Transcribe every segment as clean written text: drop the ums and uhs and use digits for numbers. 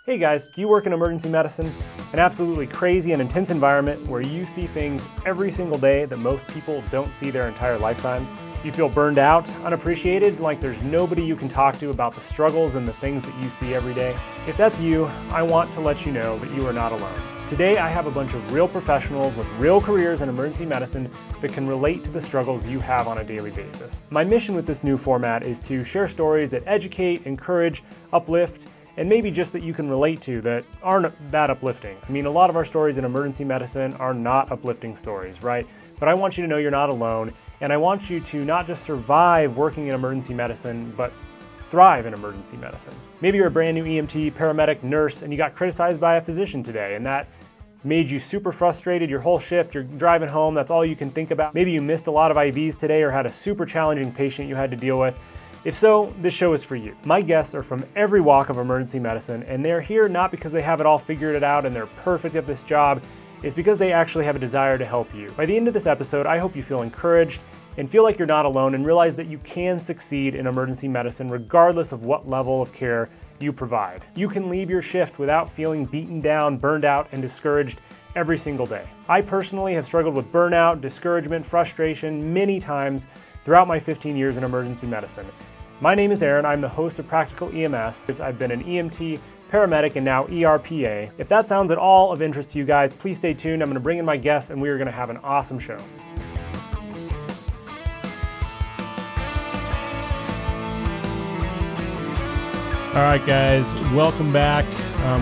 Hey guys, do you work in emergency medicine? An absolutely crazy and intense environment where you see things every single day that most people don't see their entire lifetimes? You feel burned out, unappreciated, like there's nobody you can talk to about the struggles and the things that you see every day? If that's you, I want to let you know that you are not alone. Today I have a bunch of real professionals with real careers in emergency medicine that can relate to the struggles you have on a daily basis. My mission with this new format is to share stories that educate, encourage, uplift, and maybe just that you can relate to that aren't that uplifting. I mean, a lot of our stories in emergency medicine are not uplifting stories, right? But I want you to know you're not alone, and I want you to not just survive working in emergency medicine, but thrive in emergency medicine. Maybe you're a brand new EMT, paramedic, nurse, and you got criticized by a physician today, and that made you super frustrated your whole shift. You're driving home, that's all you can think about. Maybe you missed a lot of IVs today or had a super challenging patient you had to deal with. If so, this show is for you. My guests are from every walk of emergency medicine, and they're here not because they have it all figured out and they're perfect at this job. It's because they actually have a desire to help you. By the end of this episode, I hope you feel encouraged and feel like you're not alone and realize that you can succeed in emergency medicine regardless of what level of care you provide. You can leave your shift without feeling beaten down, burned out, and discouraged every single day. I personally have struggled with burnout, discouragement, frustration many times throughout my 15 years in emergency medicine. My name is Aaron. I'm the host of Practical EMS. I've been an EMT, paramedic, and now ERPA. If that sounds at all of interest to you guys, please stay tuned. I'm going to bring in my guests and we are going to have an awesome show. All right, guys, welcome back.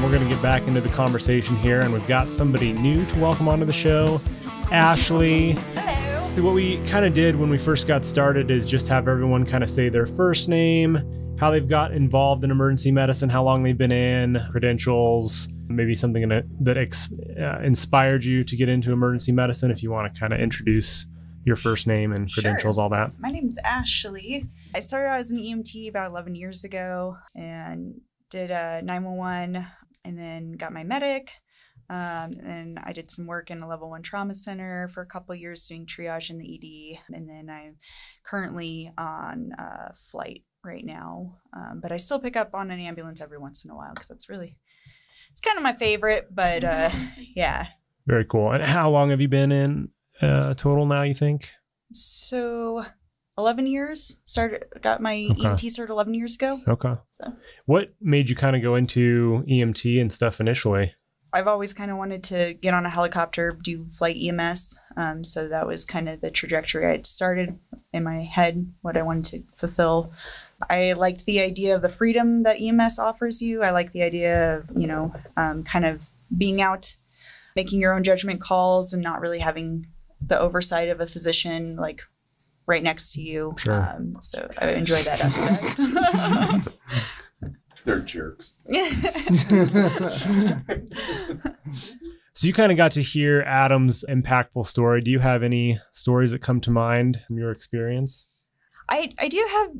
We're going to get back into the conversation here, and we've got somebody new to welcome onto the show, Ashley. What we kind of did when we first got started is just have everyone kind of say their first name, how they've got involved in emergency medicine, how long they've been in, credentials, maybe something that inspired you to get into emergency medicine, if you want to kind of introduce your first name and credentials, all that. My name is Ashley. I started out as an EMT about 11 years ago and did a 911 and then got my medic. And I did some work in a level 1 trauma center for a couple of years doing triage in the ED. And then I'm currently on flight right now. But I still pick up on an ambulance every once in a while because it's kind of my favorite, but yeah. Very cool. And how long have you been in total now, you think? So 11 years. Got my EMT cert 11 years ago. Okay. So. What made you kind of go into EMT and stuff initially? I've always kind of wanted to get on a helicopter, do flight EMS. So that was kind of the trajectory I had started in my head, what I wanted to fulfill. I liked the idea of the freedom that EMS offers you. I like the idea of, kind of being out, making your own judgment calls and not really having the oversight of a physician like right next to you. Sure. So I enjoy that aspect. They're jerks. So you kind of got to hear Adam's impactful story. Do you have any stories that come to mind from your experience? I do have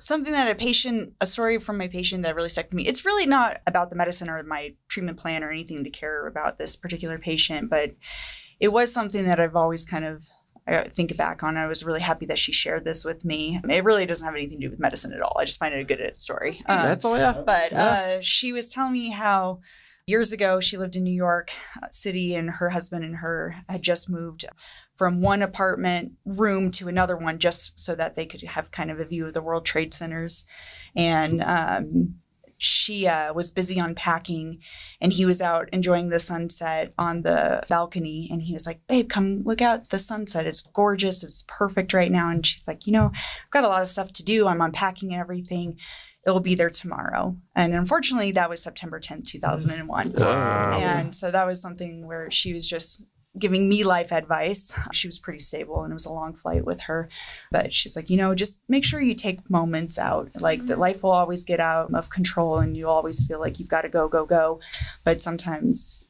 something a story from my patient that really stuck to me. It's really not about the medicine or my treatment plan or anything to care about this particular patient, but it was something that I've always I think back on. I was really happy that she shared this with me. It really doesn't have anything to do with medicine at all. I just find it a good story. That's all, yeah. But she was telling me how years ago she lived in New York City and her husband and her had just moved from one apartment room to another one just so that they could have kind of a view of the World Trade Centers. And she was busy unpacking and he was out enjoying the sunset on the balcony. And he was like, babe, come look out the sunset. It's gorgeous. It's perfect right now. And she's like, I've got a lot of stuff to do. I'm unpacking everything. It'll be there tomorrow. And unfortunately, that was September 10th, 2001. Wow. And so that was something where she was just giving me life advice. She was pretty stable and it was a long flight with her. But she's like, just make sure you take moments out. Like that life will always get out of control and you always feel like you've got to go, go, go. But sometimes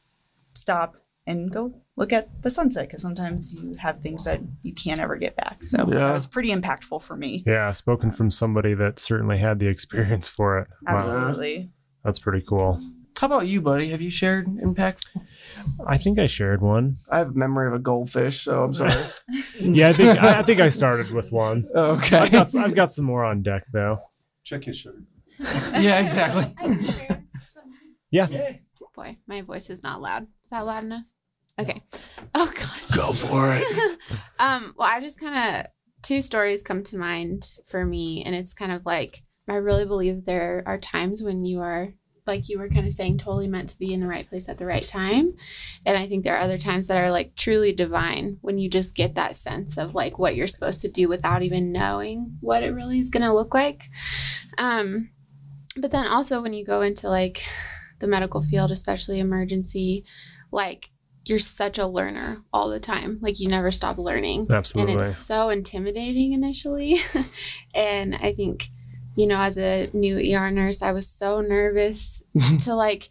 stop and go look at the sunset because sometimes you have things that you can't ever get back. So that was pretty impactful for me. Yeah, spoken from somebody that certainly had the experience for it. Absolutely. Wow. That's pretty cool. How about you, buddy? Have you shared impactful? I think I shared one. I have memory of a goldfish, so I'm sorry. Yeah, I think I started with one. Okay. I've got some more on deck though. Check his sugar. Yeah, exactly. Yeah. Boy, my voice is not loud. Is that loud enough? Okay. Oh gosh. Go for it. Well, I just kind of, 2 stories come to mind for me, and it's kind of like, I really believe there are times when you are, like you were kind of saying, totally meant to be in the right place at the right time. And I think there are other times that are like truly divine, when you just get that sense of like what you're supposed to do without even knowing what it really is going to look like. But then also when you go into like the medical field, especially emergency, like you're such a learner all the time. Like you never stop learning. Absolutely. And it's so intimidating initially. And I think, you know, as a new ER nurse, I was so nervous to like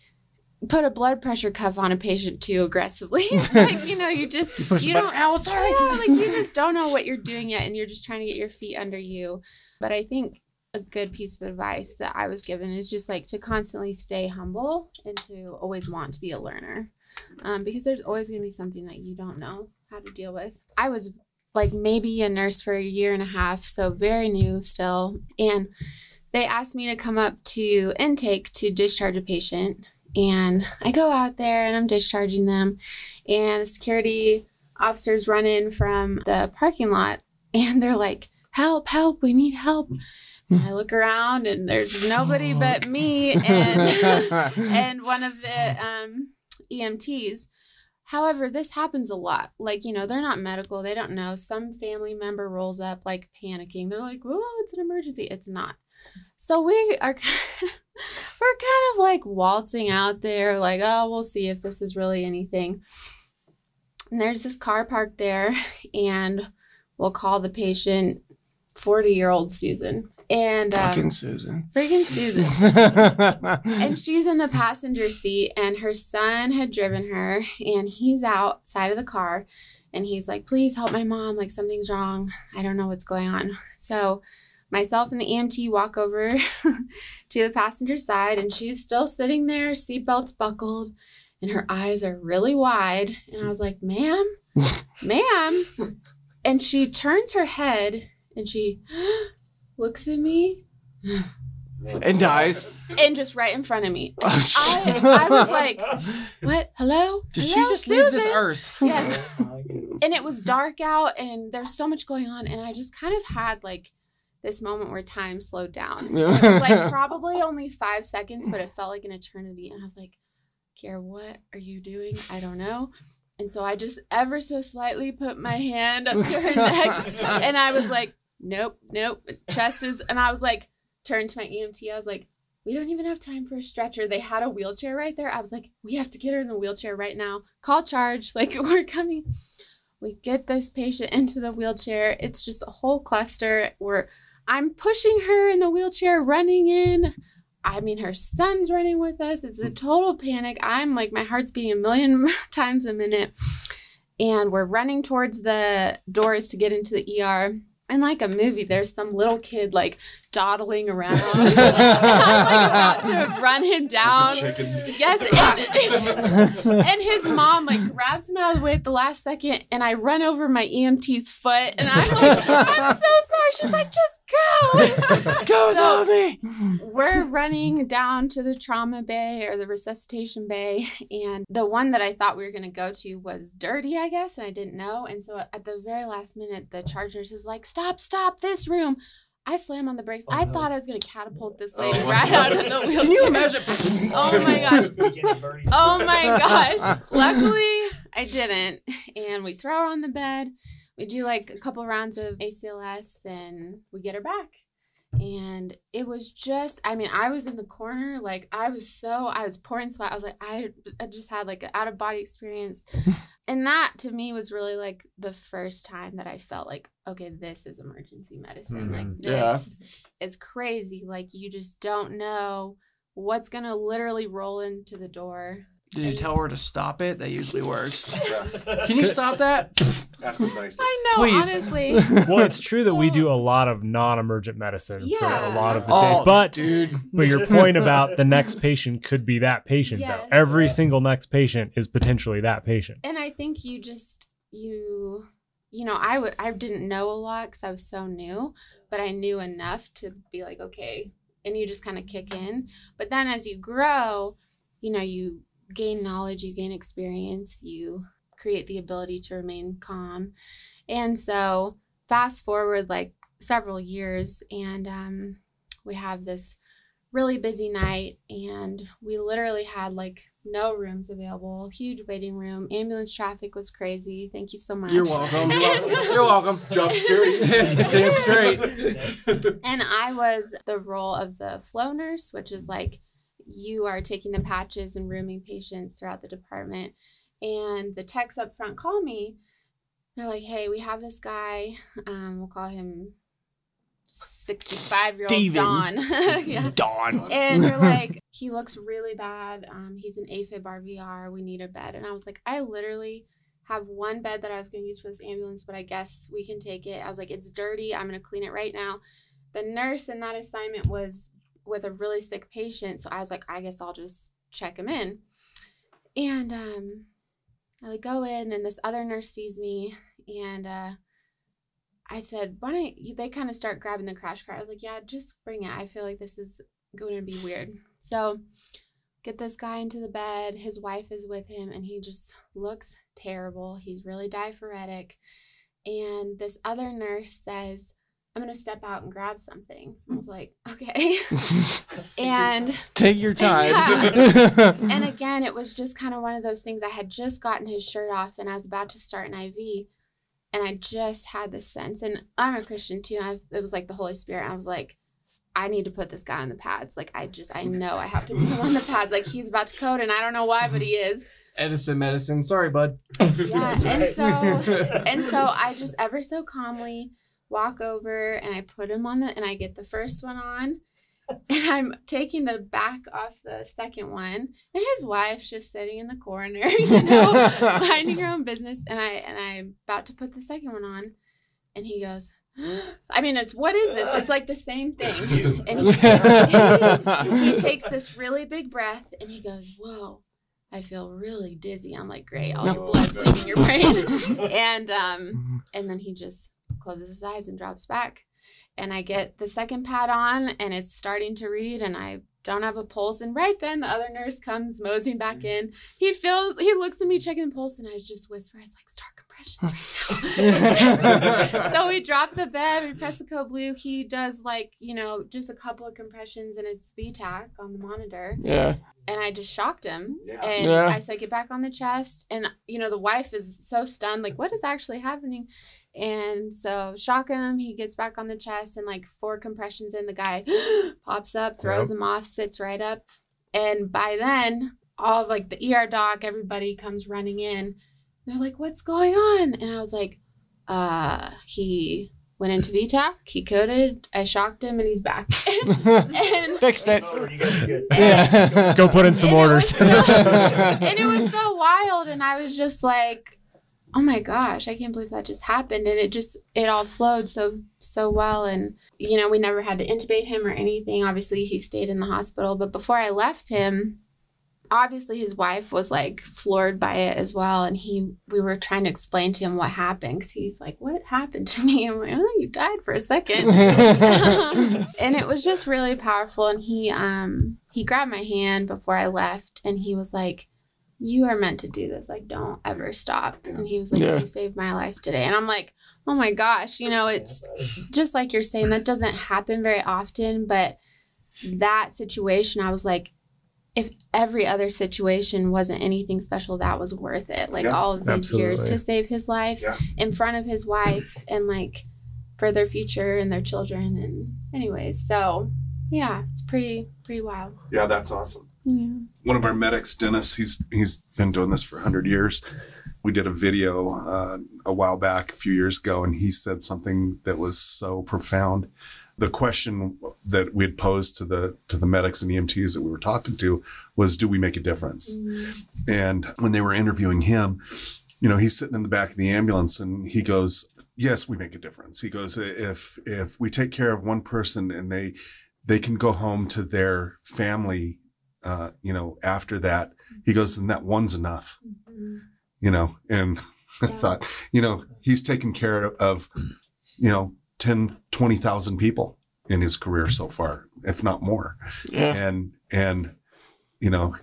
put a blood pressure cuff on a patient too aggressively. Like, you know, you don't, like you just don't know what you're doing yet. And you're just trying to get your feet under you. But I think a good piece of advice that I was given is just like to constantly stay humble and to always want to be a learner. Because there's always going to be something that you don't know how to deal with. I was like maybe a nurse for 1.5 years, so very new still. And they asked me to come up to intake to discharge a patient. And I go out there and I'm discharging them. And the security officers run in from the parking lot and they're like, help, help, we need help. And I look around and there's nobody but me and one of the EMTs. However, this happens a lot. Like, you know, they're not medical. They don't know. Some family member rolls up like panicking. They're like, oh, it's an emergency. It's not. So we're kind of like waltzing out there like, oh, we'll see if this is really anything. And there's this car parked there and we'll call the patient 40-year-old Susan. And Freaking Susan. And she's in the passenger seat and her son had driven her and he's outside of the car and he's like, please help my mom. Like something's wrong. I don't know what's going on. So myself and the EMT walk over to the passenger side and she's still sitting there, seatbelt's buckled and her eyes are really wide. And I was like, ma'am. And she turns her head and she looks at me and dies. And just right in front of me. I was like, what? Hello? Did Hello, she just Susan? leave this earth? Yes. And it was dark out and there's so much going on. And I just kind of had like this moment where time slowed down. And it was like probably only 5 seconds, but it felt like an eternity. And I was like, Kiara, what are you doing? I don't know. And so I just ever so slightly put my hand up to her neck and I was like, nope. Chest is, and I was like, turned to my EMT. I was like, we don't even have time for a stretcher. They had a wheelchair right there. I was like, we have to get her in the wheelchair right now. Call charge. Like, we're coming. We get this patient into the wheelchair. It's just a whole cluster where I'm pushing her in the wheelchair, running in. I mean, her son's running with us. It's a total panic. I'm like, my heart's beating 1 million times a minute. And we're running towards the doors to get into the ER. And like a movie, there's some little kid like dawdling around. I'm like about to run him down. Yes. And his mom like grabs him out of the way at the last second. And I run over my EMT's foot. And I'm like, I'm so sorry. She's like, just go. Go without me. We're running down to the trauma bay or the resuscitation bay. And the one that I thought we were going to go to was dirty, I guess. And I didn't know. And so at the very last minute, the charge nurse is like, stop this room. I slam on the brakes. I thought I was going to catapult this lady right out of the wheelchair. Can you imagine? Oh my gosh. Oh my gosh. Luckily, I didn't. And we throw her on the bed. We do like a couple rounds of ACLS and we get her back. And it was just, I mean, I was in the corner. Like I was pouring sweat. I was like, I just had like an out of body experience. And that to me was really like the first time that I felt like, okay, this is emergency medicine. Like this is crazy. Like you just don't know what's going to literally roll into the door. Did you tell her to stop it? That usually works. Can you stop that? Ask them nicely. I know, Please. honestly. Well, it's true that we do a lot of non-emergent medicine for a lot of the day. But your point about the next patient could be that patient, Yes. though. Every single next patient is potentially that patient. And I think you know, I didn't know a lot because I was so new, but I knew enough to be like, okay. And you just kind of kick in. But then as you grow, you know, you gain knowledge, you gain experience, you create the ability to remain calm. And so fast forward like several years, and we have this really busy night, and we literally had like no rooms available, huge waiting room. Ambulance traffic was crazy. Thank you so much. You're welcome. You're welcome. Job security. Damn straight. And I was the role of the flow nurse, which is like you are taking the patches and rooming patients throughout the department. And the techs up front call me. They're like, hey, we have this guy. We'll call him 65-year-old Steven. Don. Yeah. Dawn. And they're like, he looks really bad. He's an AFib RVR. We need a bed. And I was like, I literally have one bed that I was going to use for this ambulance, but I guess we can take it. I was like, it's dirty. I'm going to clean it right now. The nurse in that assignment was with a really sick patient. So I was like, I guess I'll just check him in. And I like go in, and this other nurse sees me, and I said, why don't you, they kind of start grabbing the crash cart. I was like, yeah, just bring it. I feel like this is going to be weird. So get this guy into the bed. His wife is with him, and he just looks terrible. He's really diaphoretic. And this other nurse says, I'm going to step out and grab something. I was like, okay. And take your time. Yeah. And again, it was just kind of one of those things. I had just gotten his shirt off, and I was about to start an IV. And I just had this sense, and I'm a Christian too. It was like the Holy Spirit. I was like, I need to put this guy on the pads. Like, I know I have to put him on the pads. Like, he's about to code, and I don't know why, but he is. Edison medicine. Sorry, bud. Yeah. And so I just ever so calmly walk over, and I put him on and I get the first one on, and I'm taking the back off the second one, and his wife's just sitting in the corner, you know, minding her own business. And I'm about to put the second one on, and he goes, I mean, what is this? It's like the same thing. And he takes this really big breath, and he goes, whoa, I feel really dizzy. I'm like, great, all your blood's leaving your brain. And then he just closes his eyes and drops back. And I get the second pad on, and it's starting to read, and I don't have a pulse. And right then the other nurse comes moseying back in. He looks at me checking the pulse, and I just whisper, I was like, start compressions right now. So we drop the bed, we press the code blue. He does like, you know, just a couple of compressions, and it's VTAC on the monitor. Yeah. And I just shocked him. Yeah. And Yeah. I said, get back on the chest. And, you know, the wife is so stunned, like, what is actually happening? And so shock him. He gets back on the chest, and like 4 compressions in, the guy pops up, throws him off, sits right up. And by then, all like the ER doc, everybody comes running in. They're like, what's going on? And I was like, he went into VTAC, he coded, I shocked him, and he's back. And Fixed it. You guys are good. Yeah. Go put in some orders. And it was so wild, and I was just like, oh my gosh, I can't believe that just happened. And it all flowed so well. And, you know, we never had to intubate him or anything. Obviously, he stayed in the hospital. But before I left him, obviously his wife was like floored by it as well. And we were trying to explain to him what happened, because he's like, what happened to me? I'm like, oh, you died for a second. And it was just really powerful. And he grabbed my hand before I left, and he was like, you are meant to do this. Like, don't ever stop. And he was like, you saved my life today. And I'm like, oh my gosh, you know, it's just like you're saying, that doesn't happen very often. But that situation, I was like, if every other situation wasn't anything special, that was worth it. Like all of these years to save his life in front of his wife, and like for their future and their children. And anyways, so yeah, it's pretty wild. Yeah, that's awesome. Yeah. One of our medics, Dennis, he's been doing this for 100 years. We did a video a while back, a few years ago, and he said something that was so profound. The question that we had posed to the medics and EMTs that we were talking to was, do we make a difference? Mm-hmm. And when they were interviewing him, you know, he's sitting in the back of the ambulance, and he goes, yes, we make a difference. He goes, if we take care of one person and they can go home to their family, you know, after that, he goes, and that one's enough, you know. And I thought, you know, he's taken care of, you know, 10, 20,000 people in his career so far, if not more. Yeah. And you know,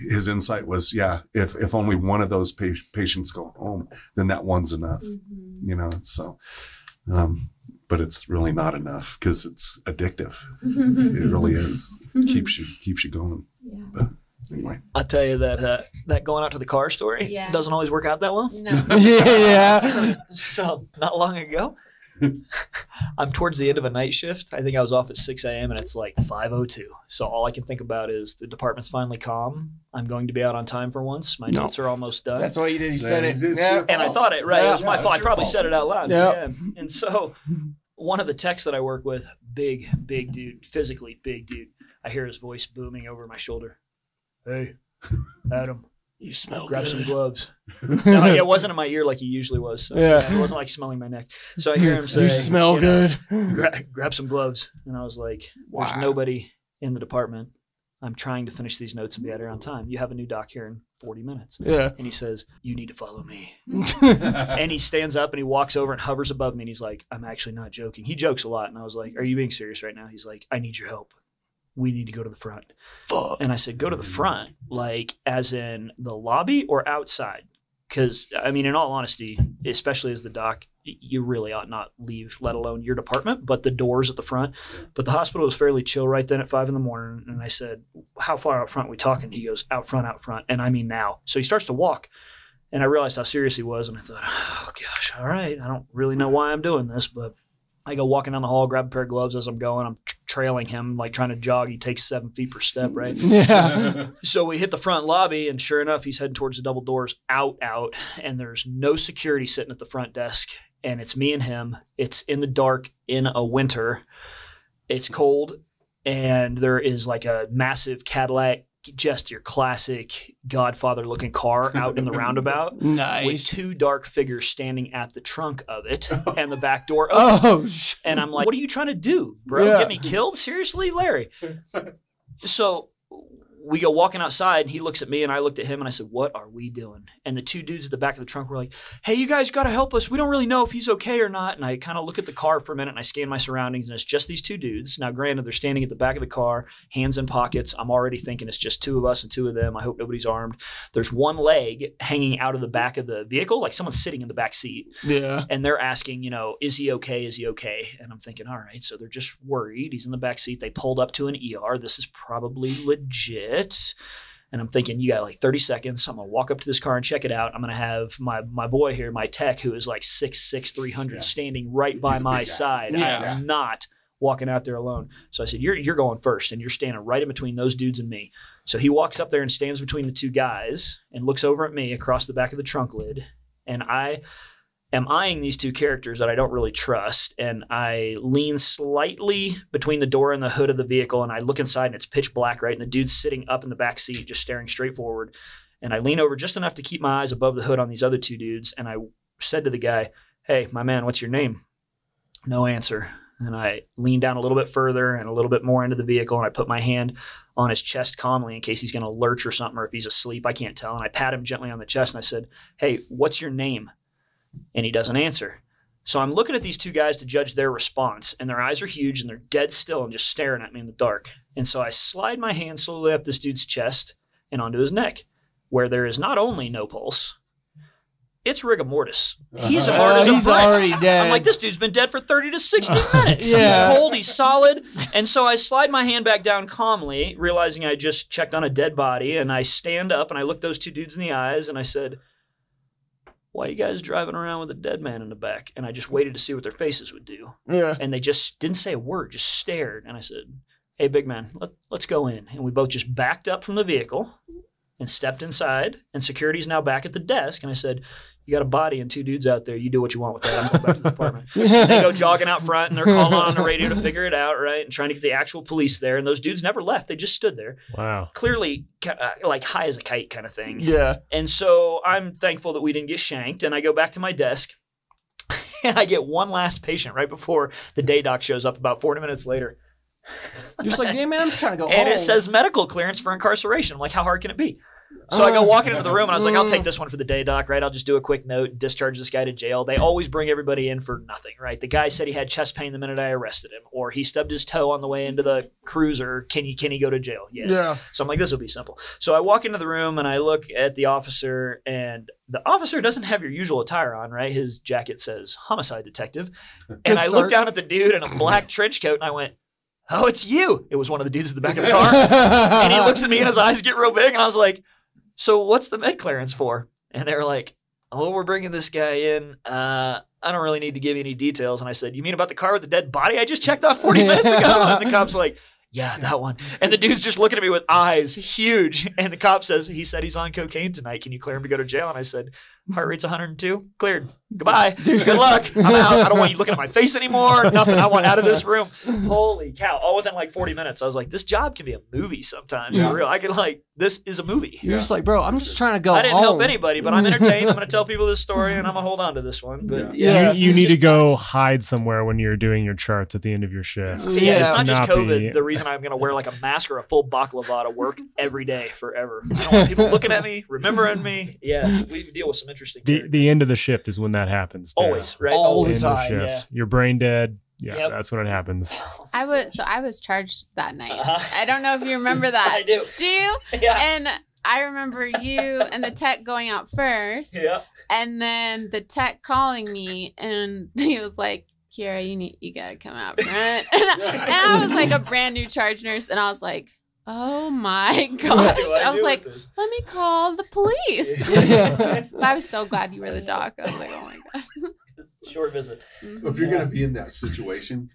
his insight was, yeah, if only one of those patients go home, then that one's enough, you know, so, but it's really not enough because it's addictive. It really is. Keeps you going. Yeah. But anyway. I'll tell you that that going out to the car story doesn't always work out that well. No. Yeah. So not long ago, I'm towards the end of a night shift. I think I was off at 6 a.m. and it's like 5:02. So all I can think about is the department's finally calm. I'm going to be out on time for once. My notes are almost done. That's what you did. You said it. Yeah. And I thought it, right? It was my fault. I probably fault. said it out loud. Yeah. And so one of the techs that I work with, big dude, physically big dude, I hear his voice booming over my shoulder. Hey, Adam. You smell Grab good. some gloves. No, it wasn't in my ear like he usually was. So, Yeah. it wasn't like smelling my neck. So I hear him say, You smell you know, good. grab some gloves. And I was like, there's Wow. nobody in the department. I'm trying to finish these notes and be out here on time. You have a new doc here in 40 minutes. Yeah. And he says, you need to follow me. And he stands up and he walks over and hovers above me. And he's like, I'm actually not joking. He jokes a lot. And I was like, are you being serious right now? He's like, I need your help. We need to go to the front. Fuck. And I said, go to the front, like as in the lobby or outside? Because, I mean, in all honesty, especially as the doc, you really ought not leave, let alone your department, but the doors at the front. But the hospital was fairly chill right then at 5 a.m. And I said, how far out front are we talking? He goes, out front. And I mean now. So he starts to walk. And I realized how serious he was. And I thought, oh, gosh, all right. I don't really know why I'm doing this, but I go walking down the hall, grab a pair of gloves as I'm going. I'm trailing him, like trying to jog. He takes 7 feet per step, right? Yeah. So we hit the front lobby, and sure enough, he's heading towards the double doors, out, and there's no security sitting at the front desk, and it's me and him. It's in the dark in a winter. It's cold, and there is like a massive Cadillac, just your classic Godfather-looking car out in the roundabout with Nice. 2 dark figures standing at the trunk of it and the back door open. Oh, And I'm like, what are you trying to do, bro? Yeah. Get me killed? Seriously, Larry? So we go walking outside, and he looks at me, and I looked at him, and I said, what are we doing? And the 2 dudes at the back of the trunk were like, hey, you guys got to help us. We don't really know if he's okay or not. And I kind of look at the car for a minute, and I scan my surroundings, and it's just these 2 dudes. Now, granted, they're standing at the back of the car, hands in pockets. I'm already thinking it's just 2 of us and 2 of them. I hope nobody's armed. There's 1 leg hanging out of the back of the vehicle, like someone's sitting in the back seat. yeah. And they're asking, you know, is he okay? Is he okay? And I'm thinking, all right, so they're just worried. He's in the back seat. They pulled up to an ER. This is probably legit. And I'm thinking, you got like 30 seconds. I'm going to walk up to this car and check it out. I'm going to have my boy here, my tech, who is like 6'6", 300, standing right by my side. Yeah. I am not walking out there alone. So I said, you're going first, and you're standing right in between those dudes and me. So he walks up there and stands between the 2 guys and looks over at me across the back of the trunk lid. And I am eyeing these 2 characters that I don't really trust, and I lean slightly between the door and the hood of the vehicle, and I look inside, and it's pitch black, right? And the dude's sitting up in the back seat, just staring straight forward. And I lean over just enough to keep my eyes above the hood on these other 2 dudes, and I said to the guy, hey, my man, what's your name? No answer. And I lean down a little bit further and a little bit more into the vehicle, and I put my hand on his chest calmly in case he's going to lurch or something, or if he's asleep, I can't tell. And I pat him gently on the chest, and I said, hey, what's your name? And he doesn't answer. So I'm looking at these 2 guys to judge their response, and their eyes are huge, and they're dead still and just staring at me in the dark. And so I slide my hand slowly up this dude's chest and onto his neck, where there is not only no pulse, it's rigor mortis. He's hard as a He's brick. already dead. I'm like, this dude's been dead for 30 to 60 minutes. Yeah. He's cold, he's solid. And so I slide my hand back down calmly, realizing I just checked on a dead body, and I stand up and I look those 2 dudes in the eyes, and I said, why are you guys driving around with a dead man in the back? And I just waited to see what their faces would do. Yeah. And they just didn't say a word, just stared. And I said, hey, big man, let's go in. And we both just backed up from the vehicle and stepped inside. And security's now back at the desk. And I said, you got a body and 2 dudes out there. You do what you want with that. I'm going back to the apartment. They go jogging out front, and they're calling on the radio to figure it out, right? And trying to get the actual police there. And those dudes never left. They just stood there. Wow. Clearly, like high as a kite kind of thing. Yeah. And so I'm thankful that we didn't get shanked. And I go back to my desk, and I get one last patient right before the day doc shows up about 40 minutes later. You're just like, yeah, man, I'm just trying to go home. And it says medical clearance for incarceration. I'm like, how hard can it be? So I go walking into the room and I was like, I'll take this one for the day, doc, right? I'll just do a quick note, discharge this guy to jail. They always bring everybody in for nothing, right? The guy said he had chest pain the minute I arrested him, or he stubbed his toe on the way into the cruiser. Can he go to jail? Yes. Yeah. So I'm like, this will be simple. So I walk into the room and I look at the officer, and the officer doesn't have your usual attire on, right? His jacket says homicide detective. And I look down at the dude in a black trench coat and I went, oh, it's you. It was one of the dudes in the back of the car. And he looks at me and his eyes get real big. And I was like, so what's the med clearance for? And they were like, oh, we're bringing this guy in. I don't really need to give you any details. And I said, you mean about the car with the dead body I just checked on 40 minutes ago? And the cop's like, yeah, that one. And the dude's just looking at me with eyes huge. And the cop says, he said he's on cocaine tonight. Can you clear him to go to jail? And I said, heart rate's 102. Cleared. Goodbye. Good luck. I'm out. I don't want you looking at my face anymore. Nothing. I want out of this room. Holy cow. All within like 40 minutes. I was like, this job can be a movie sometimes. For real. I could this is a movie. You're just like, bro, I'm just trying to go I didn't home. help anybody, but I'm entertained. I'm going to tell people this story and I'm going to hold on to this one. But You need to go hide somewhere when you're doing your charts at the end of your shift. Yeah, it's not just Not COVID. be- The reason I'm going to wear like a mask or a full baklava to work every day forever. I don't want people looking at me, remembering me. Yeah, we deal with some interesting characters. The end of the shift is when that happens. too. Always, right? All the End of time, shift. You're brain dead. Yeah, Yep. that's when it happens. I was charged that night. Uh-huh. I don't know if you remember that. I do. Do you? Yeah. And I remember you and the tech going out first, Yeah. and then the tech calling me, and he was like, "Kiera, you gotta come out front." And I was like a brand new charge nurse, and I was like, "Oh my gosh!" I was like, "Let me call the police." But I was so glad you were the doc. I was like, "Oh my god." Short visit. If you're going to be in that situation,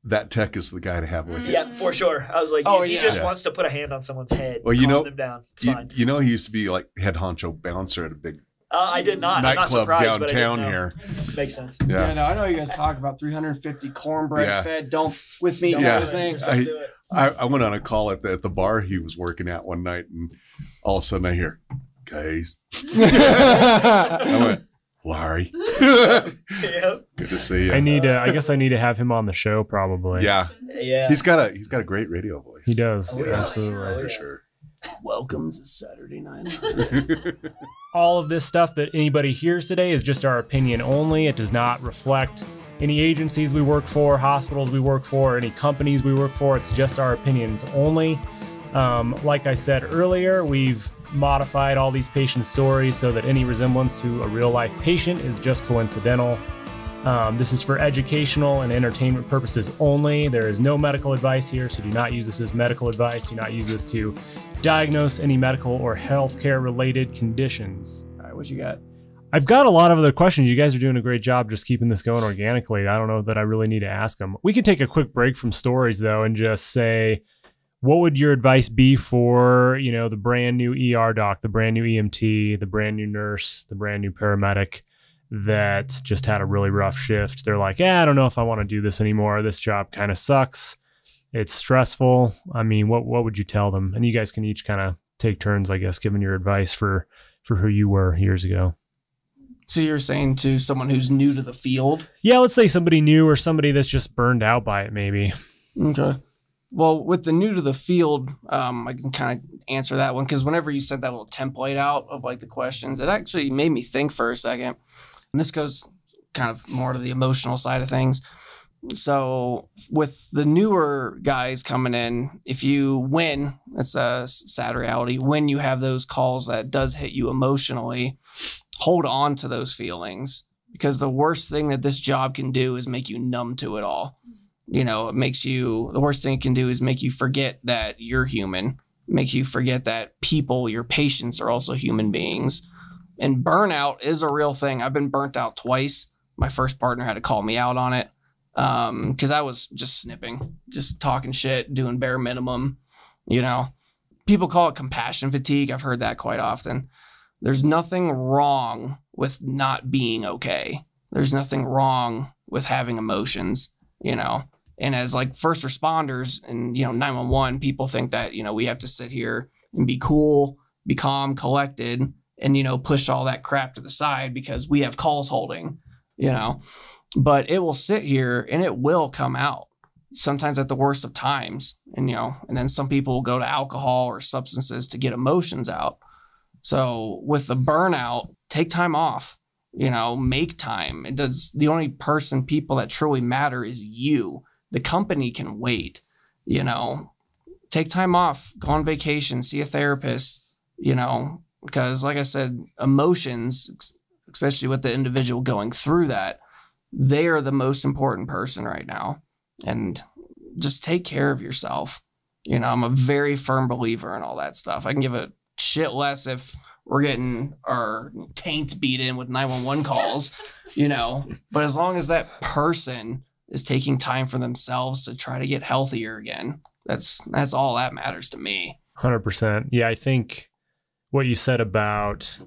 that tech is the guy to have with you. Yeah, for sure. I was like, Oh, if he yeah. just wants to put a hand on someone's head, Well, you calm know, them down. It's fine. You know, he used to be like head honcho bouncer at a big I did not. I'm not nightclub surprised, but I downtown didn't know. here. Makes sense. Yeah, Yeah. no, I know you guys talk about 350 cornbread Yeah. fed, don't with me, Yeah. kind of thing. Don't do it. I went on a call at the bar he was working at one night, and all of a sudden I hear, guys. I went, Larry. Yeah. Good to see you. I guess I need to have him on the show probably. Yeah. Yeah. He's got a great radio voice. He does. Oh, yeah. Absolutely. For sure. Welcome to Saturday Night. All of this stuff that anybody hears today is just our opinion only. It does not reflect any agencies we work for, hospitals we work for, any companies we work for. It's just our opinions only. Like I said earlier, we've modified all these patient stories so that any resemblance to a real life patient is just coincidental. This is for educational and entertainment purposes only. There is no medical advice here, so do not use this as medical advice. Do not use this to diagnose any medical or healthcare related conditions. All right, what you got? I've got a lot of other questions. You guys are doing a great job just keeping this going organically. I don't know that I really need to ask them. We can take a quick break from stories though and just say, what would your advice be for, the brand new ER doc, the brand new EMT, the brand new nurse, the brand new paramedic that just had a really rough shift? They're like, I don't know if I want to do this anymore. This job kind of sucks. It's stressful. I mean, what would you tell them? And you guys can each kind of take turns, I guess, giving your advice for who you were years ago. So you're saying to someone who's new to the field? Yeah, let's say somebody new or somebody that's just burned out by it, maybe. Okay. Well, with the new to the field, I can kind of answer that one because whenever you sent that little template out of like the questions, it actually made me think for a second. And this goes kind of more to the emotional side of things. So with the newer guys coming in, if you win, that's a sad reality. When you have those calls that does hit you emotionally, hold on to those feelings because the worst thing that this job can do is make you numb to it all. The worst thing it can do is make you forget that you're human, make you forget that people, your patients are also human beings. And burnout is a real thing. I've been burnt out twice. My first partner had to call me out on it because I was just snipping, just talking shit, doing bare minimum. People call it compassion fatigue. I've heard that quite often. There's nothing wrong with not being okay. There's nothing wrong with having emotions, And as like first responders and, 911, people think that, we have to sit here and be cool, be calm, collected, and, push all that crap to the side because we have calls holding, But it will sit here and it will come out. sometimes at the worst of times. And, and then some people will go to alcohol or substances to get emotions out. So with the burnout, take time off, make time. The only people that truly matter is you. The company can wait, take time off, go on vacation, see a therapist, because like I said, emotions, especially with the individual going through that, they are the most important person right now. And just take care of yourself. I'm a very firm believer in all that stuff. I can give a shit less if we're getting our taint beat in with 911 calls, but as long as that person is taking time for themselves to try to get healthier again, that's all that matters to me. 100%. Yeah, I think what you said about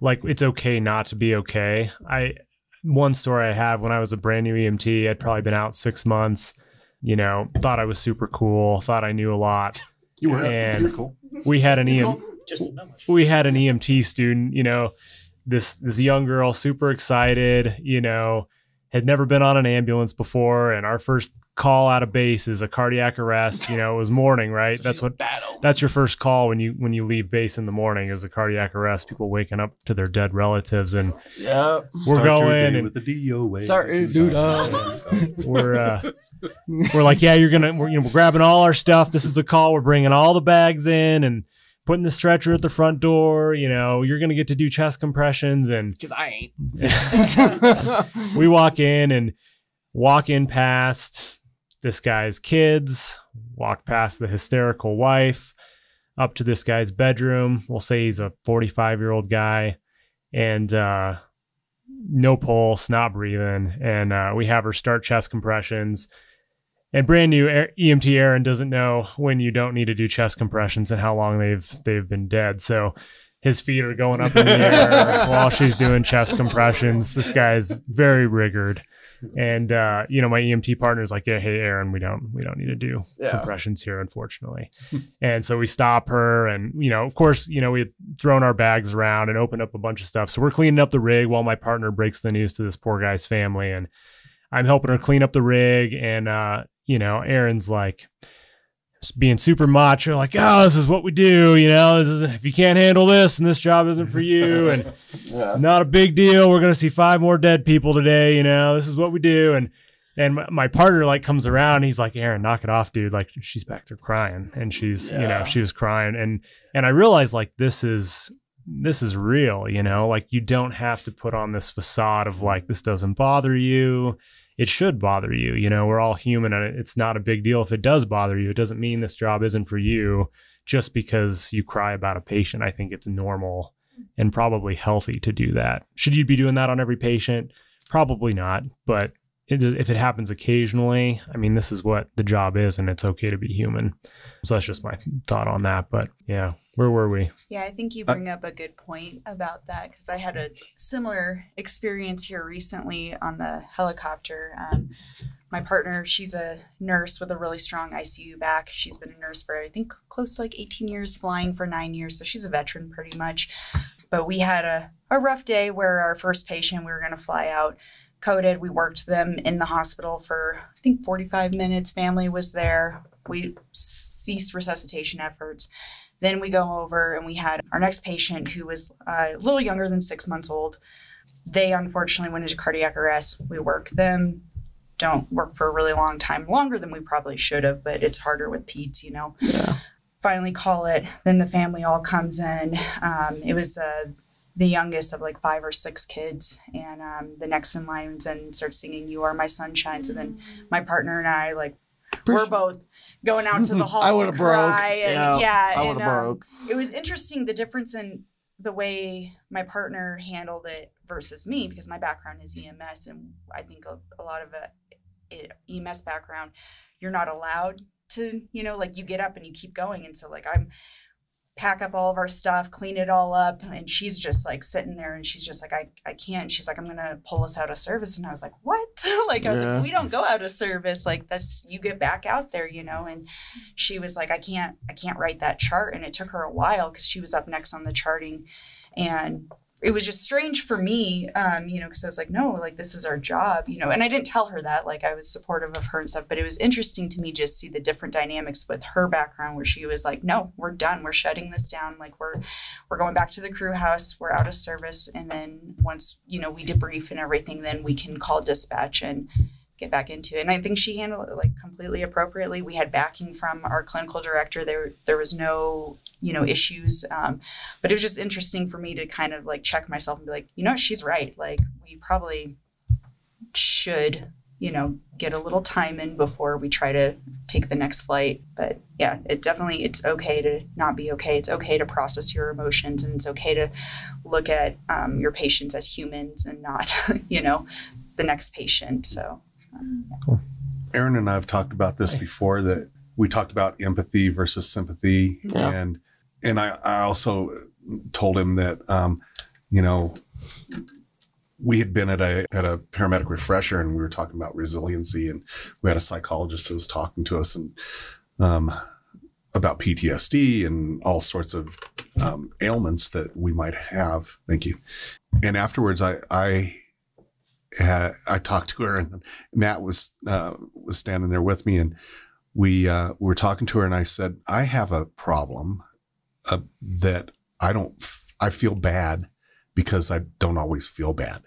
like it's okay not to be okay. One story I have, when I was a brand new EMT, I'd probably been out 6 months, thought I was super cool, thought I knew a lot. You were, and you were cool. We had an We had an EMT student, this young girl, super excited, had never been on an ambulance before, and our first call out of base is a cardiac arrest. It was morning, right? So that's your first call when you leave base in the morning, is a cardiac arrest. People waking up to their dead relatives, and we're going and with the DOA. Sorry, dude. We're like, yeah, we're grabbing all our stuff. This is a call. We're bringing all the bags in and putting the stretcher at the front door. You're going to get to do chest compressions. And because I ain't. We walk in past this guy's kids, walk past the hysterical wife, up to this guy's bedroom. We'll say he's a 45-year-old guy, and no pulse, not breathing. And we have her start chest compressions. And brand new EMT Aaron doesn't know when you don't need to do chest compressions and how long they've been dead. So his feet are going up in the air while she's doing chest compressions. This guy's very rigored. And my EMT partner's like, yeah, hey Aaron, we don't need to do compressions here, unfortunately. And so we stop her, and of course, we had thrown our bags around and opened up a bunch of stuff. So we're cleaning up the rig while my partner breaks the news to this poor guy's family, and I'm helping her clean up the rig. And Aaron's like being super macho, like, oh, this is what we do. If you can't handle this, and this job isn't for you, and not a big deal. We're going to see 5 more dead people today. This is what we do. And my partner like comes around, and he's like, Aaron, knock it off, dude. Like, she's back there crying, and she's, she was crying. And I realized like, this is real, like you don't have to put on this facade of like, this doesn't bother you. It should bother you. We're all human, and it's not a big deal if it does bother you. It doesn't mean this job isn't for you just because you cry about a patient. I think it's normal and probably healthy to do that. Should you be doing that on every patient? Probably not. But if it happens occasionally, I mean, this is what the job is, and it's okay to be human. So that's just my thought on that. But yeah, where were we? Yeah, I think you bring up a good point about that, because I had a similar experience here recently on the helicopter. My partner, she's a nurse with a really strong ICU back. She's been a nurse for, I think, close to like 18 years, flying for 9 years. So she's a veteran pretty much. But we had a rough day where our first patient, we were going to fly out, coded. We worked them in the hospital for, I think, 45 minutes. Family was there. We ceased resuscitation efforts. Then we go over and we had our next patient, who was a little younger than 6 months old. They unfortunately went into cardiac arrest. We work them, don't work for a really long time, longer than we probably should have, but it's harder with peds, Yeah. Finally call it. Then the family all comes in. It was the youngest of like 5 or 6 kids. And the next in line and starts singing "You Are My Sunshine." So then my partner and I, like, we're both going out to the hall I to would have cry. broke. And, I would have broke. It was interesting, the difference in the way my partner handled it versus me, because my background is EMS. And I think a lot of EMS background, you're not allowed to, like, you get up and you keep going. And so like I'm pack up all of our stuff, clean it all up. And she's just like sitting there, and she's just like, I can't. She's like, I'm going to pull us out of service. And I was like, what? Like, I was like, we don't go out of service. Like, that's, you get back out there, And she was like, I can't write that chart. And it took her a while, because she was up next on the charting. And it was just strange for me, because I was like, no, like this is our job, and I didn't tell her that, like I was supportive of her and stuff, but it was interesting to me just see the different dynamics with her background where she was like, no, we're done. We're shutting this down. Like we're going back to the crew house. We're out of service. And then once, we debrief and everything, then we can call dispatch and get back into it. And I think she handled it like completely appropriately. We had backing from our clinical director. There was no, issues. But it was just interesting for me to kind of like check myself and be like, she's right. Like we probably should, get a little time in before we try to take the next flight. But yeah, it's okay to not be okay. It's okay to process your emotions, and it's okay to look at your patients as humans and not, the next patient. So. Cool. Aaron and I have talked about this before, that we talked about empathy versus sympathy. Yeah. And I also told him that, we had been at a paramedic refresher, and we were talking about resiliency, and we had a psychologist that was talking to us and about PTSD and all sorts of ailments that we might have. Thank you. And afterwards, I talked to her, and Matt was standing there with me, and we were talking to her, and I said, I have a problem that I feel bad because I don't always feel bad.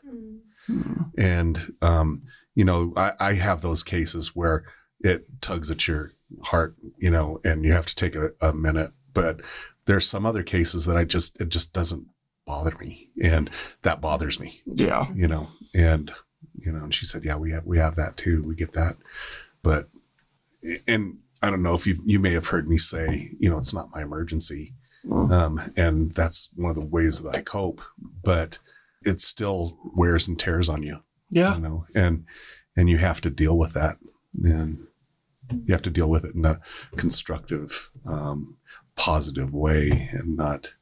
And, I have those cases where it tugs at your heart, and you have to take a minute, but there's some other cases that it just doesn't bother me. And that bothers me. Yeah. And she said, yeah, we have that too. We get that. But, and I don't know if you may have heard me say, it's not my emergency. And that's one of the ways that I cope, but it still wears and tears on you. Yeah. And you have to deal with that, and you have to deal with it in a constructive, positive way, and not,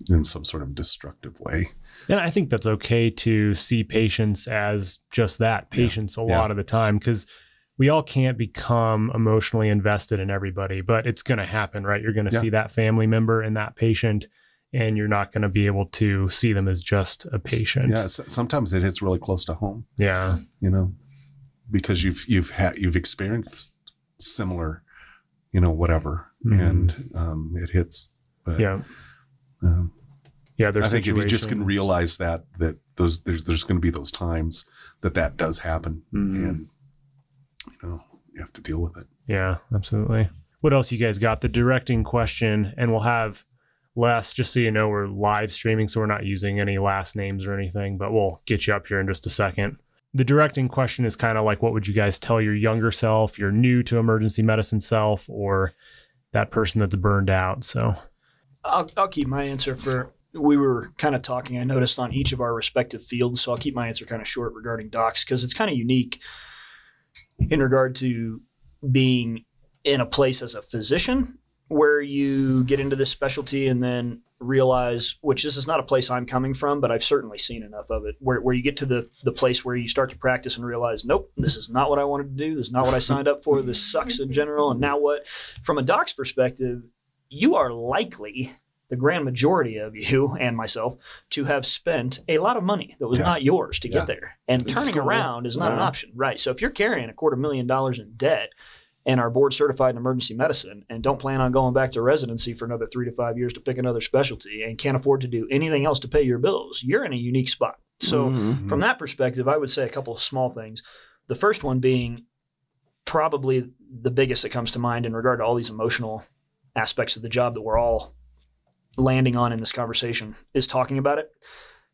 in some sort of destructive way. And I think that's okay to see patients as just that, patients a lot of the time, because we all can't become emotionally invested in everybody, but it's going to happen, right? You're going to see that family member and that patient, and you're not going to be able to see them as just a patient. Yeah. Sometimes it hits really close to home. Yeah. Because you've experienced similar, whatever, and it hits. But, yeah. I think if you just can realize that there's going to be those times that does happen, and you have to deal with it. Yeah, absolutely. What else you guys got? The directing question, and we'll have Les, just so you know, we're live streaming, so we're not using any last names or anything, but we'll get you up here in just a second. The directing question is kind of like, what would you guys tell your younger self, your new to emergency medicine self, or that person that's burned out? So I'll keep my answer for, we were kind of talking, I noticed, on each of our respective fields, so I'll keep my answer kind of short regarding docs, because it's kind of unique in regard to being in a place as a physician where you get into this specialty and then realize, which this is not a place I'm coming from, but I've certainly seen enough of it, where you get to the place where you start to practice and realize, nope, this is not what I wanted to do. This is not what I signed up for. This sucks in general. And now what? From a doc's perspective, you are likely, the grand majority of you and myself, to have spent a lot of money that was not yours to get there. And turning around is not an option, right? So if you're carrying $250,000 in debt and are board certified in emergency medicine and don't plan on going back to residency for another 3 to 5 years to pick another specialty and can't afford to do anything else to pay your bills, you're in a unique spot. So from that perspective, I would say a couple of small things. The first one being probably the biggest that comes to mind in regard to all these emotional aspects of the job that we're all landing on in this conversation is talking about it.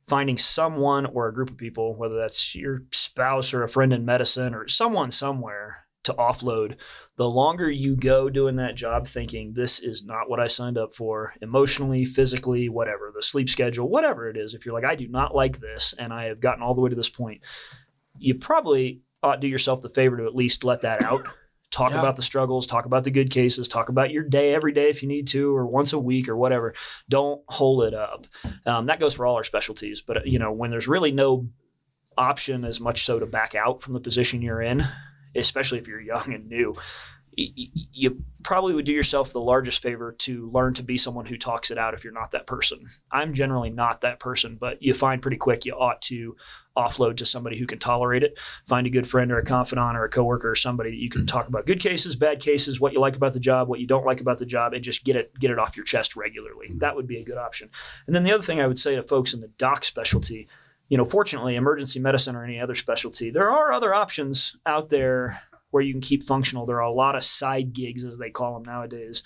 Finding someone or a group of people, whether that's your spouse or a friend in medicine or someone somewhere, to offload. The longer you go doing that job thinking this is not what I signed up for, emotionally, physically, whatever, the sleep schedule, whatever it is, if you're like, I do not like this and I have gotten all the way to this point, you probably ought to do yourself the favor to at least let that out. Talk about the struggles, talk about the good cases, talk about your day every day if you need to, or once a week or whatever. Don't hold it up. That goes for all our specialties. But, when there's really no option as much so to back out from the position you're in, especially if you're young and new, you probably would do yourself the largest favor to learn to be someone who talks it out if you're not that person. I'm generally not that person, but you find pretty quick you ought to offload to somebody who can tolerate it. Find a good friend or a confidant or a coworker or somebody that you can talk about good cases, bad cases, what you like about the job, what you don't like about the job, and just get it off your chest regularly. That would be a good option. And then the other thing I would say to folks in the doc specialty, fortunately, emergency medicine or any other specialty, there are other options out there where you can keep functional. There are a lot of side gigs, as they call them nowadays,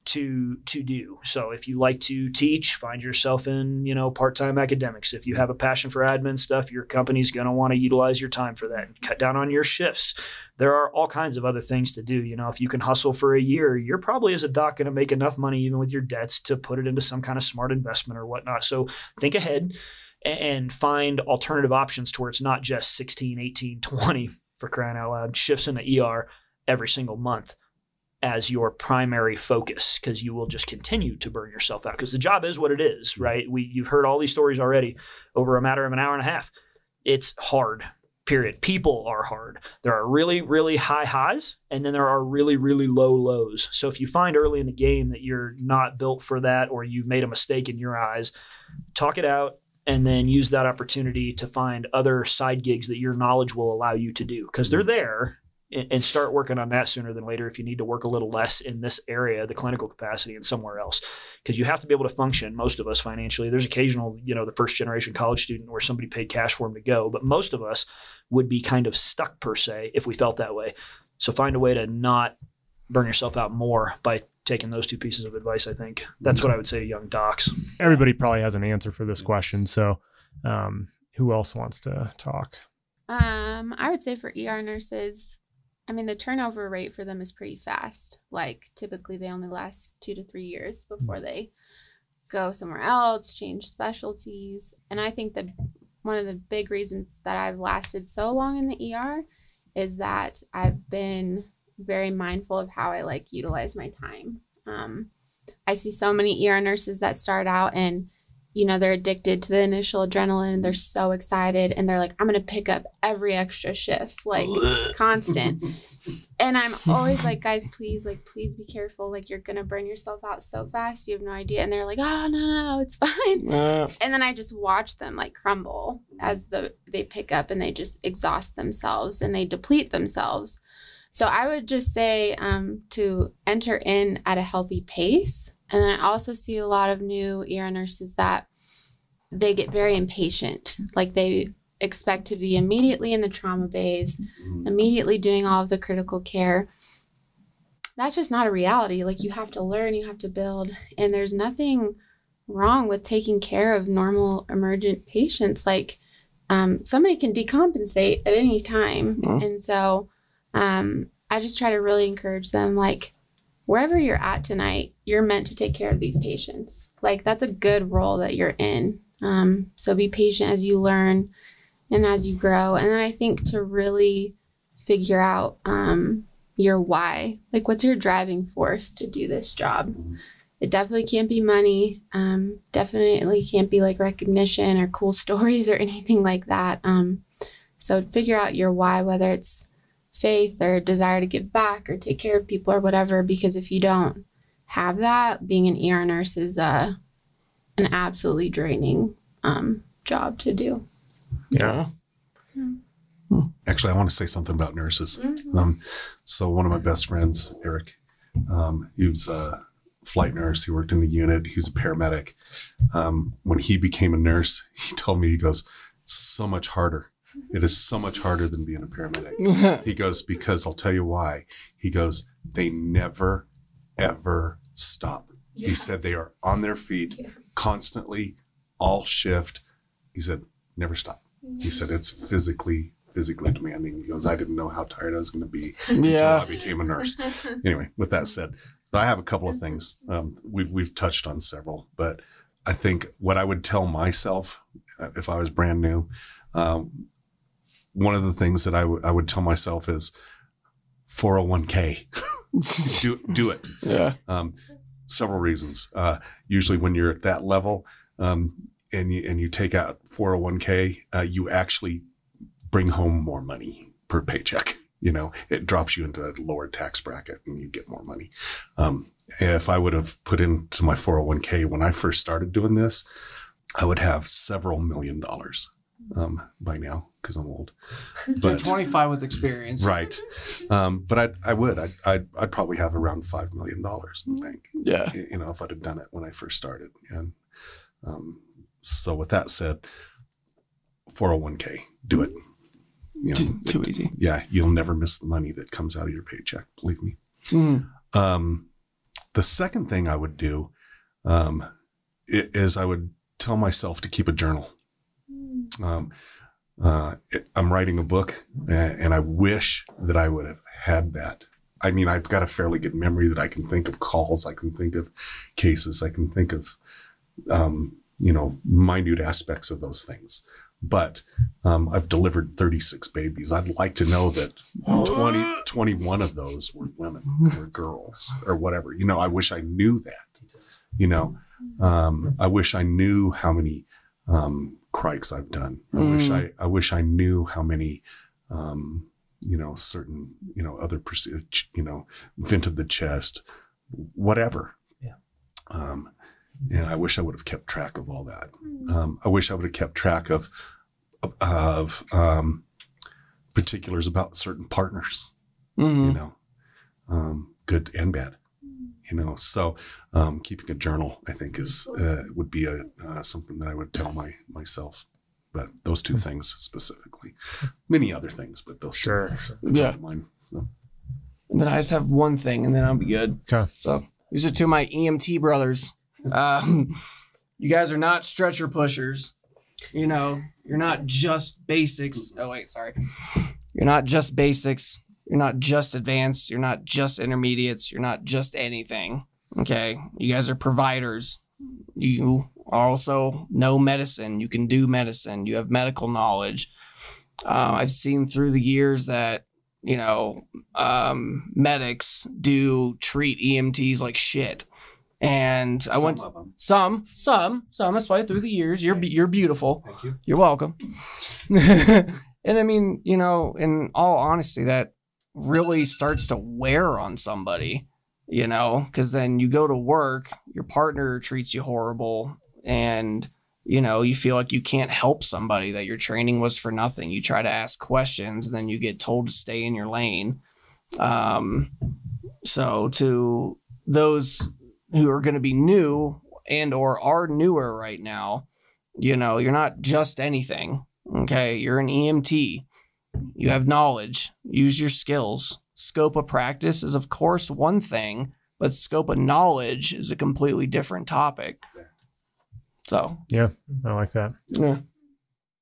to do. So if you like to teach, find yourself in, part-time academics. If you have a passion for admin stuff, your company's going to want to utilize your time for that. Cut down on your shifts. There are all kinds of other things to do. If you can hustle for a year, you're probably as a doc going to make enough money, even with your debts, to put it into some kind of smart investment or whatnot. So think ahead and find alternative options to where it's not just 16, 18, 20, for crying out loud, shifts in the ER every single month as your primary focus, because you will just continue to burn yourself out, because the job is what it is, right? You've heard all these stories already over a matter of an hour and a half. It's hard, period. People are hard. There are really, really high highs, and then there are really, really low lows. So if you find early in the game that you're not built for that, or you made a mistake in your eyes, talk it out, and then use that opportunity to find other side gigs that your knowledge will allow you to do, because they're there, and start working on that sooner than later if you need to work a little less in this area, the clinical capacity, and somewhere else, because you have to be able to function, most of us, financially. There's occasional, the first generation college student where somebody paid cash for him to go, but most of us would be kind of stuck per se if we felt that way. So find a way to not burn yourself out more by taking those two pieces of advice. I think that's what I would say to young docs. Everybody probably has an answer for this question. So who else wants to talk? I would say for ER nurses, the turnover rate for them is pretty fast. Like typically they only last 2 to 3 years before they go somewhere else, change specialties. And I think that one of the big reasons that I've lasted so long in the ER is that I've been very mindful of how I utilize my time. I see so many ER nurses that start out and they're addicted to the initial adrenaline. They're so excited and they're like, I'm going to pick up every extra shift, constant. And I'm always like, guys, please be careful. You're going to burn yourself out so fast. You have no idea. And they're like, oh, no, it's fine. And then I just watch them crumble as they pick up, and they just exhaust themselves and they deplete themselves. So I would just say to enter in at a healthy pace. And then I also see a lot of new ER nurses that they get very impatient. They expect to be immediately in the trauma bays, immediately doing all of the critical care. That's just not a reality. You have to learn, you have to build. And there's nothing wrong with taking care of normal emergent patients. Somebody can decompensate at any time. And so I just try to really encourage them, wherever you're at tonight, you're meant to take care of these patients. That's a good role that you're in. So be patient as you learn and as you grow. And then I think to really figure out your why, what's your driving force to do this job? It definitely can't be money. Definitely can't be recognition or cool stories or anything like that. So figure out your why, whether it's faith or desire to give back or take care of people or whatever, because if you don't have that, being an ER nurse is an absolutely draining job to do. Yeah. Actually, I want to say something about nurses. So one of my best friends, Eric, he was a flight nurse. He worked in the unit. He was a paramedic. When he became a nurse, he told me, he goes, it's so much harder. It is so much harder than being a paramedic. He goes, because I'll tell you why. He goes, they never, ever stop. Yeah. He said they are on their feet constantly, all shift. He said, never stop. He said, it's physically demanding. He goes, I didn't know how tired I was going to be until I became a nurse. Anyway, with that said, I have a couple of things. We've touched on several, but I think what I would tell myself if I was brand new, one of the things that I would tell myself is 401k. do it. Yeah. Several reasons. Usually when you're at that level, and you take out 401k, you actually bring home more money per paycheck. it drops you into a lower tax bracket and you get more money. If I would have put into my 401k when I first started doing this, I would have several $1 million by now because I'm old. You're 25 with experience. Right. But I'd probably have around $5 million in the bank. Yeah. If I'd have done it when I first started. And so with that said, 401k, do it. Too easy. Yeah. You'll never miss the money that comes out of your paycheck. Believe me. The second thing I would do is I would tell myself to keep a journal. I'm writing a book and I wish that I would have had that. I mean, I've got a fairly good memory that I can think of calls. I can think of cases. I can think of, minute aspects of those things. But I've delivered 36 babies. I'd like to know that 21 of those were women or girls or whatever. I wish I knew that. I wish I knew how many crikes I've done. I wish I knew how many, certain, other pursuits, vented the chest, whatever. Yeah. And I wish I would have kept track of all that. I wish I would have kept track of particulars about certain partners, good and bad, so keeping a journal, I think would be something that I would tell myself, but those two things specifically, many other things, but those two things. Yeah. Mine, so. And then I just have one thing and then I'll be good. Okay. So these are two of my EMT brothers. You guys are not stretcher pushers. You're not just basics. Oh, wait, sorry. You're not just basics. You're not just advanced. You're not just intermediates. You're not just anything. Okay. You guys are providers. You also know medicine. You can do medicine. You have medical knowledge. I've seen through the years that, medics do treat EMTs like shit. And I went some. That's why through the years you're beautiful. Thank you. You're welcome. And I mean, in all honesty, that really starts to wear on somebody, because then you go to work, your partner treats you horrible, and you feel like you can't help somebody, that your training was for nothing. You try to ask questions, and then you get told to stay in your lane. So to those who are going to be new and or are newer right now, you're not just anything. Okay. You're an EMT. You have knowledge. Use your skills. Scope of practice is, of course, one thing, but scope of knowledge is a completely different topic. So. Yeah, I like that. Yeah.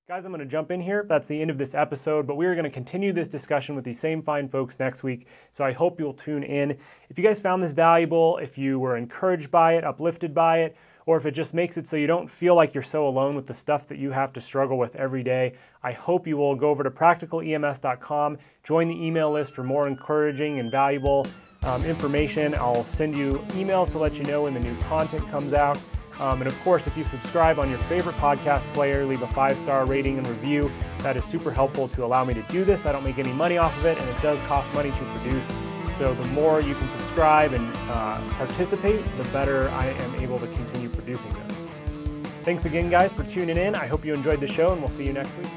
Guys, I'm going to jump in here. That's the end of this episode, but we are going to continue this discussion with these same fine folks next week, so I hope you'll tune in. If you guys found this valuable, if you were encouraged by it, uplifted by it, or if it just makes it so you don't feel like you're so alone with the stuff that you have to struggle with every day, I hope you will go over to practicalems.com, join the email list for more encouraging and valuable information. I'll send you emails to let you know when the new content comes out. And of course, if you subscribe on your favorite podcast player, leave a 5-star rating and review. That is super helpful to allow me to do this. I don't make any money off of it, and it does cost money to produce. So the more you can subscribe and participate, the better I am able to continue producing this. Thanks again, guys, for tuning in. I hope you enjoyed the show, and we'll see you next week.